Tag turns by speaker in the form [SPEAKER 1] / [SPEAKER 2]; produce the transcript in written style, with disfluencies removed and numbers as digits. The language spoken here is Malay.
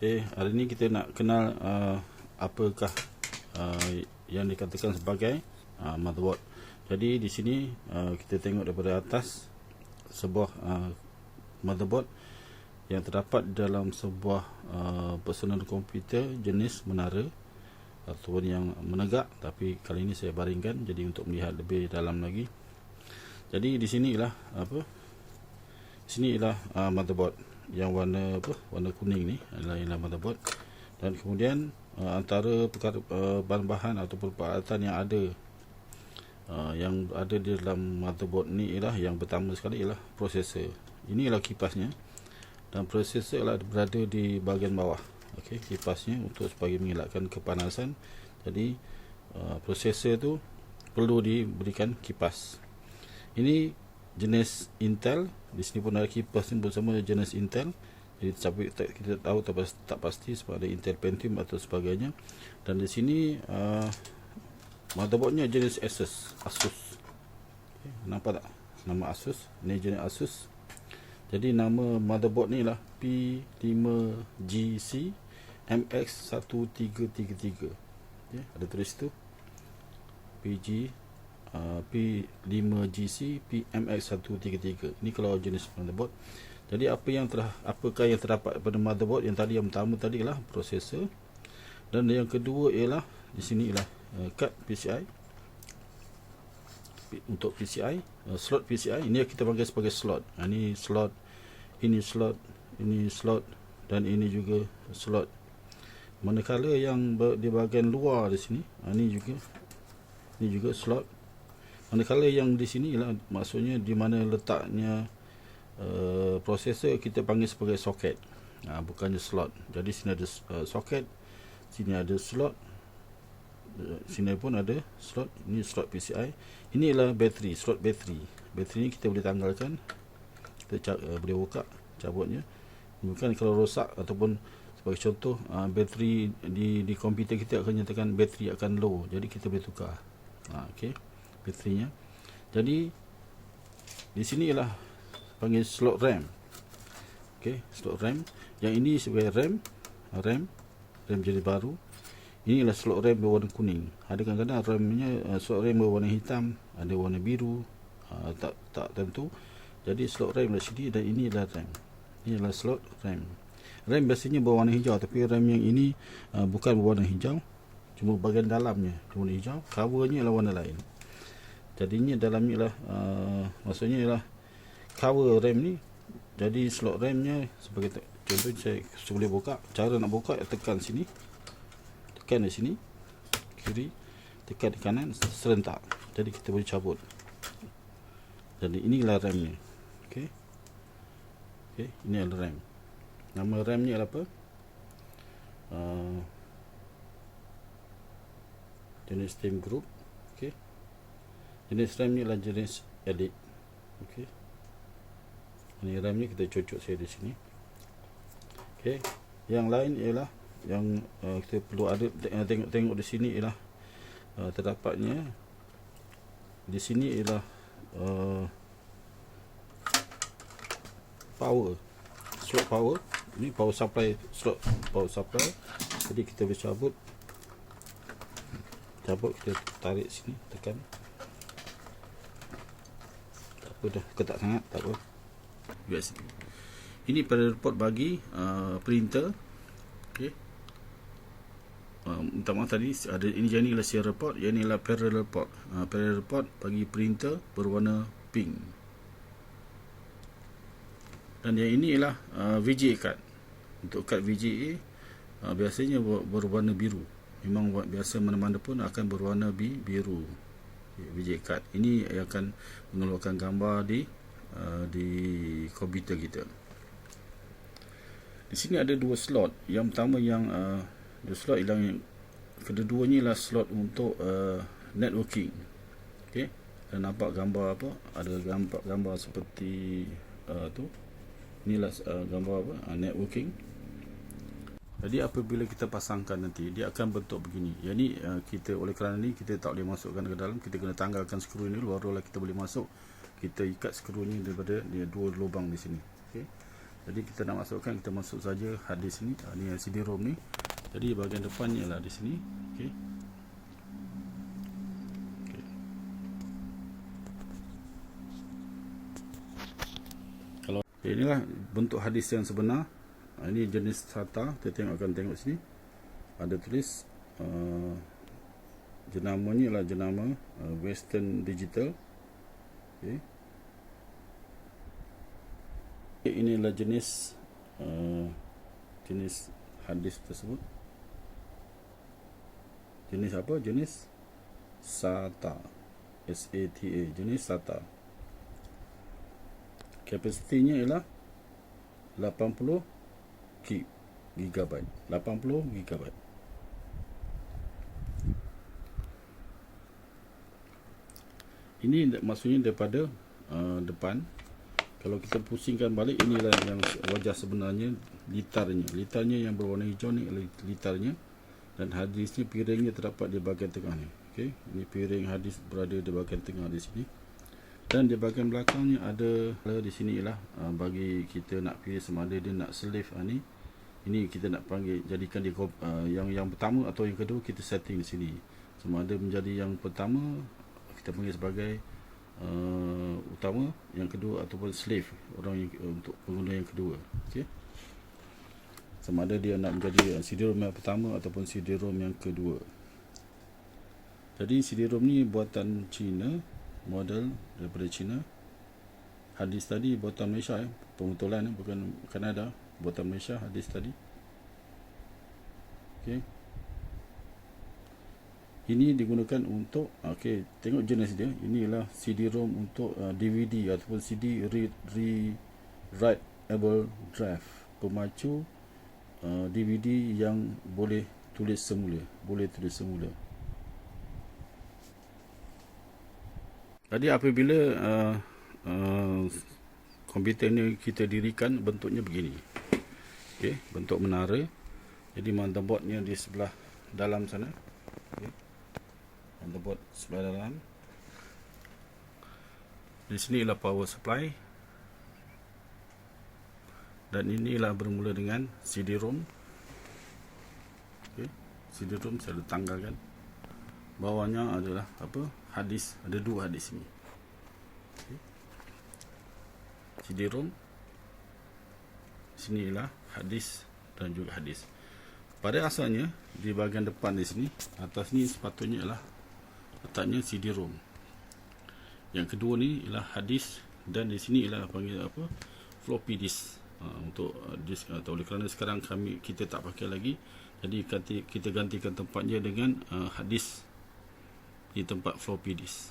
[SPEAKER 1] Hari ini kita nak kenal apakah yang dikatakan sebagai motherboard. Jadi di sini kita tengok daripada atas sebuah motherboard yang terdapat dalam sebuah personal komputer jenis menara ataupun yang menegak, tapi kali ini saya baringkan jadi untuk melihat lebih dalam lagi. Jadi di sini ialah motherboard yang warna kuning ni adalah motherboard, dan kemudian antara perkara bahan-bahan ataupun peralatan yang ada di dalam motherboard ni ialah yang pertama sekali ialah prosesor. Ini ialah kipasnya, dan prosesor ialah berada di bahagian bawah. Okey, kipasnya untuk sebagai mengelakkan kepanasan. Jadi prosesor tu perlu diberikan kipas. Ini jenis Intel. Di sini pun ada kipas ni bersama jenis Intel. Jadi kita tahu tak pasti sebab ada Intel Pentium atau sebagainya. Dan di sini motherboardnya jenis Asus. Okay, nampak tak nama Asus? Ini jenis Asus. Jadi nama motherboard ni lah P5GC MX1333. Okay, ada tulis tu P5GC PMX133. Ini kalau jenis motherboard. Jadi apakah yang terdapat pada motherboard yang pertama tadi ialah prosesor, dan yang kedua ialah di sini ialah card PCI. Untuk PCI, slot PCI ini kita panggil sebagai slot. Ini slot, ini slot, ini slot, dan ini juga slot. Manakala yang di bahagian luar di sini, ini juga slot. Manakala yang di sini ialah maksudnya di mana letaknya prosesor, kita panggil sebagai soket, bukannya slot. Jadi sini ada soket, sini ada slot, sini pun ada slot. Ini slot PCI. Ini ialah bateri, slot bateri. Bateri ni kita boleh tanggalkan, kita boleh buka, cabutnya. Bukan kalau rosak ataupun sebagai contoh bateri di komputer kita akan nyatakan bateri akan low, jadi kita boleh tukar. Okey, baterinya. Jadi di sini ialah panggil slot RAM. Okey, slot RAM. Yang ini sebagai RAM jenis baru. Ini ialah slot RAM berwarna kuning. Ada kadang-kadang RAM-nya slot RAM berwarna hitam, ada warna biru, tak tentu. Jadi slot RAM di sini, dan ini adalah RAM. Ini adalah slot RAM. RAM biasanya berwarna hijau, tapi RAM yang ini bukan berwarna hijau, cuma bahagian dalamnya warna hijau, covernya adalah warna lain. Jadinya dalamnya ialah maksudnya ialah cover RAM ni. Jadi slot RAM-nya sebagai contoh, saya boleh buka. Cara nak buka, tekan sini, tekan di sini kiri, tekan di kanan, serentak. Jadi kita boleh cabut. Jadi inilah RAM-nya. Okey, ini adalah RAM. Nama RAM-nya adalah apa? Jenis Steam Group. Okey, jenis RAM-nya adalah jenis Elite. Okey, ini RAM-nya kita cocok saya di sini. Okey, yang lain ialah yang kita perlu ada tengok di sini ialah terdapatnya di sini ialah power, slot power. Ini power supply, slot power supply. Jadi kita boleh cabut, kita tarik sini, tekan. Tak apa dah, ketat sangat, tak apa. USB. Ini parallel port bagi printer. Okey. Minta maaf tadi ada ini, jadi ialah serial port, yang ini ialah parallel port. Parallel port bagi printer berwarna pink. Dan yang ini ialah VGA card. Untuk kad VGA biasanya berwarna biru. Memang biasa mana-mana pun akan berwarna biru. VGA card ini akan mengeluarkan gambar di komputer kita. Di sini ada dua slot. Yang pertama dua slot yang keduanya ialah slot untuk networking. Okey, dan nampak gambar apa? Ada gambar seperti tu. Inilah gambar apa? Networking. Jadi apabila kita pasangkan nanti, dia akan bentuk begini. Yang ni oleh kerana ni kita tak boleh masukkan ke dalam, kita kena tanggalkan skru ini, barulah kita boleh masuk. Kita ikat skrunya daripada dua lubang di sini. Okey. Jadi kita nak masukkan, kita masuk saja hadis ni. Ni CD-ROM ni. Jadi bahagian depannya lah di sini. Okey. Kalau inilah bentuk hadis yang sebenar. Ini jenis SATA. Kita akan tengok sini. Ada tulis jenamanya lah jenama Western Digital. Okey. Inilah jenis hadis tersebut. Jenis apa? Jenis SATA. SATA. Jenis SATA. Kapasitinya ialah 80 GB. 80 GB. Ini maksudnya daripada depan. Kalau kita pusingkan balik, inilah yang wajah sebenarnya, litarnya yang berwarna hijau ni litarnya, dan hadisnya, piringnya terdapat di bahagian tengah ni. Okey, ini piring hadis berada di bahagian tengah di sini, dan di bahagian belakangnya ada di sini ialah bagi kita nak pilih sama ada dia nak slave ini kita nak panggil jadikan dia yang pertama atau yang kedua, kita setting di sini. Sama ada menjadi yang pertama kita panggil sebagai utama, yang kedua ataupun slave, orang yang untuk pengguna yang kedua. Okey, sama ada dia nak menjadi CD-ROM yang pertama ataupun CD-ROM yang kedua. Jadi CD-ROM ni buatan China, model daripada China. Hadis tadi buatan Malaysia, pemutulan bukan Kanada, buatan Malaysia hadis tadi. Okey, ini digunakan untuk tengok jenis dia. Inilah CD-ROM untuk DVD ataupun CD writable drive, pemacu DVD yang boleh tulis semula. Jadi apabila komputer ni kita dirikan, bentuknya begini. Okey, bentuk menara. Jadi motherboardnya di sebelah dalam sana. Okey, motherboard sebelah dalam. Di sini ialah power supply, dan inilah bermula dengan CD-ROM. Okey, CD-ROM saya tanggalkan. Bawahnya adalah hadis, ada dua hadis ni. Okay. CD-ROM. Sini ialah hadis dan juga hadis. Pada asalnya di bahagian depan di sini, atas ni sepatutnya ialah letaknya CD-ROM. Yang kedua ni ialah hadis, dan di sini ialah panggil floppy disk. Untuk disk, atau oleh kerana sekarang kita tak pakai lagi, jadi kita gantikan tempatnya dengan hadis di tempat floppy disk.